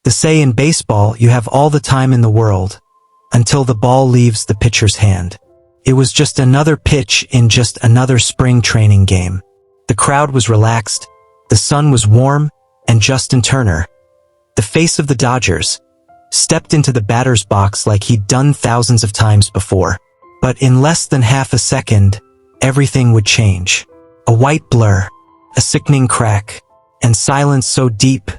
They say in baseball you have all the time in the world until the ball leaves the pitcher's hand. It was just another pitch in just another spring training game. The crowd was relaxed, the sun was warm, and Justin Turner, the face of the Dodgers, stepped into the batter's box like he'd done thousands of times before. But in less than half a second, everything would change. A white blur, a sickening crack, and silence so deep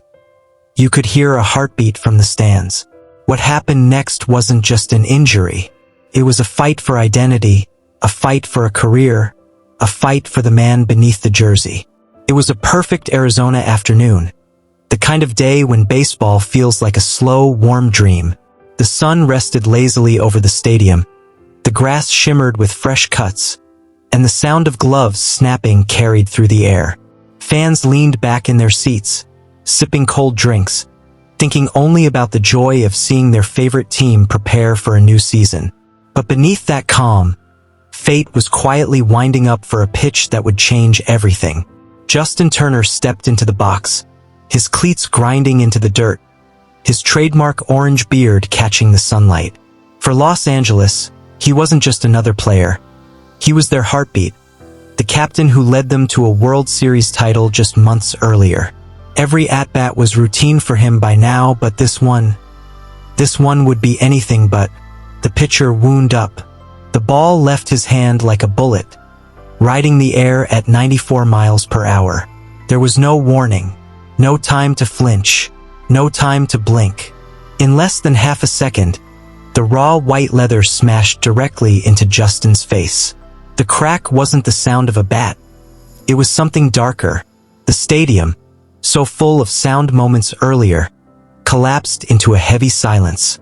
you could hear a heartbeat from the stands. What happened next wasn't just an injury. It was a fight for identity, a fight for a career, a fight for the man beneath the jersey. It was a perfect Arizona afternoon, the kind of day when baseball feels like a slow, warm dream. The sun rested lazily over the stadium, the grass shimmered with fresh cuts, and the sound of gloves snapping carried through the air. Fans leaned back in their seats, sipping cold drinks, thinking only about the joy of seeing their favorite team prepare for a new season. But beneath that calm, fate was quietly winding up for a pitch that would change everything. Justin Turner stepped into the box, his cleats grinding into the dirt, his trademark orange beard catching the sunlight. For Los Angeles, he wasn't just another player. He was their heartbeat, the captain who led them to a World Series title just months earlier. Every at-bat was routine for him by now, but this one would be anything but. The pitcher wound up. The ball left his hand like a bullet, riding the air at 94 miles per hour. There was no warning, no time to flinch, no time to blink. In less than half a second, the raw white leather smashed directly into Justin's face. The crack wasn't the sound of a bat. It was something darker. The stadium, so full of sound moments earlier, collapsed into a heavy silence.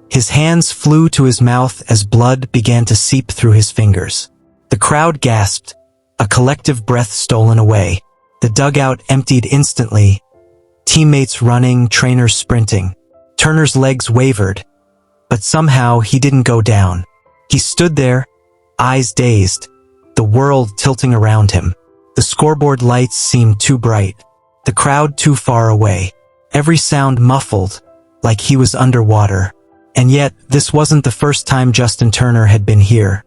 His hands flew to his mouth as blood began to seep through his fingers. The crowd gasped, a collective breath stolen away. The dugout emptied instantly, teammates running, trainers sprinting. Turner's legs wavered, but somehow he didn't go down. He stood there, eyes dazed, the world tilting around him. The scoreboard lights seemed too bright, the crowd too far away, every sound muffled, like he was underwater. And yet, this wasn't the first time Justin Turner had been here.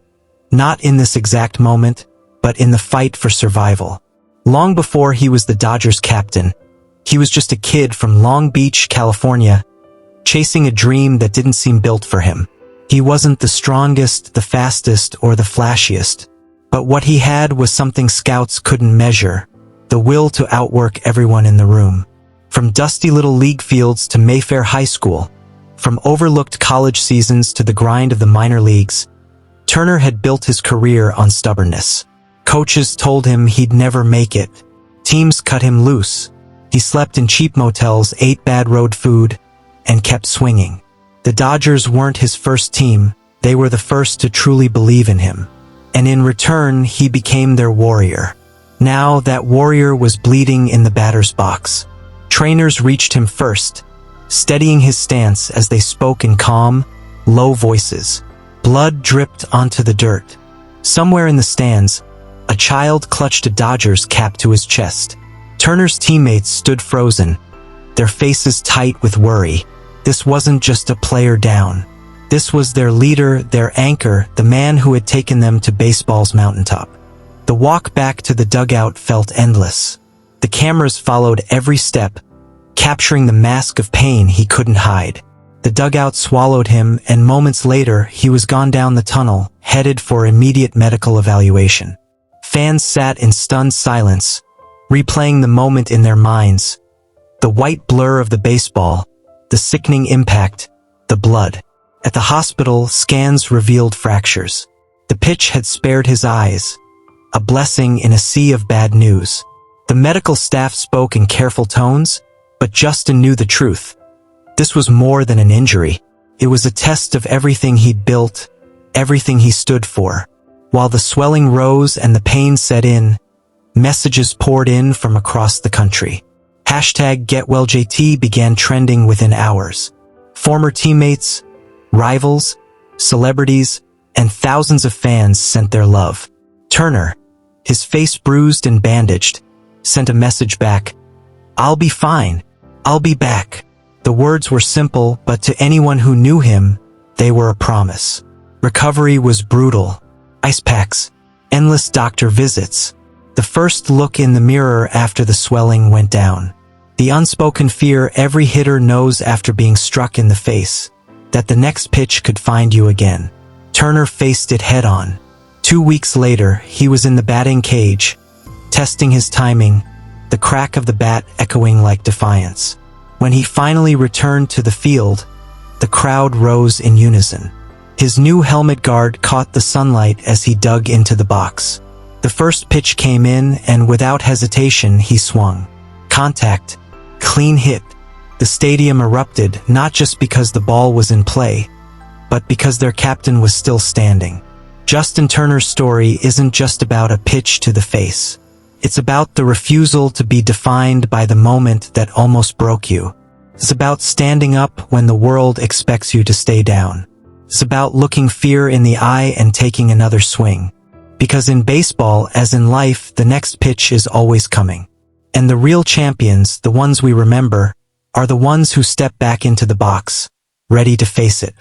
Not in this exact moment, but in the fight for survival. Long before he was the Dodgers captain, he was just a kid from Long Beach, California, chasing a dream that didn't seem built for him. He wasn't the strongest, the fastest, or the flashiest. But what he had was something scouts couldn't measure: the will to outwork everyone in the room. From dusty little league fields to Mayfair High School, from overlooked college seasons to the grind of the minor leagues, Turner had built his career on stubbornness. Coaches told him he'd never make it. Teams cut him loose. He slept in cheap motels, ate bad road food, and kept swinging. The Dodgers weren't his first team. They were the first to truly believe in him. And in return, he became their warrior. Now that warrior was bleeding in the batter's box. Trainers reached him first, steadying his stance as they spoke in calm, low voices. Blood dripped onto the dirt. Somewhere in the stands, a child clutched a Dodgers cap to his chest. Turner's teammates stood frozen, their faces tight with worry. This wasn't just a player down. This was their leader, their anchor, the man who had taken them to baseball's mountaintop. The walk back to the dugout felt endless. The cameras followed every step, capturing the mask of pain he couldn't hide. The dugout swallowed him, and moments later, he was gone down the tunnel, headed for immediate medical evaluation. Fans sat in stunned silence, replaying the moment in their minds. The white blur of the baseball, the sickening impact, the blood. At the hospital, scans revealed fractures. The pitch had spared his eyes, a blessing in a sea of bad news. The medical staff spoke in careful tones, but Justin knew the truth. This was more than an injury. It was a test of everything he'd built, everything he stood for. While the swelling rose and the pain set in, messages poured in from across the country. #GetWellJT began trending within hours. Former teammates, rivals, celebrities, and thousands of fans sent their love. Turner, his face bruised and bandaged, sent a message back: "I'll be fine. I'll be back." The words were simple, but to anyone who knew him, they were a promise. Recovery was brutal. Ice packs, endless doctor visits, the first look in the mirror after the swelling went down. The unspoken fear every hitter knows after being struck in the face, that the next pitch could find you again. Turner faced it head-on. 2 weeks later, he was in the batting cage, testing his timing, the crack of the bat echoing like defiance. When he finally returned to the field, the crowd rose in unison. His new helmet guard caught the sunlight as he dug into the box. The first pitch came in, and without hesitation, he swung. Contact. Clean hit. The stadium erupted, not just because the ball was in play, but because their captain was still standing. Justin Turner's story isn't just about a pitch to the face. It's about the refusal to be defined by the moment that almost broke you. It's about standing up when the world expects you to stay down. It's about looking fear in the eye and taking another swing. Because in baseball, as in life, the next pitch is always coming. And the real champions, the ones we remember, are the ones who step back into the box, ready to face it.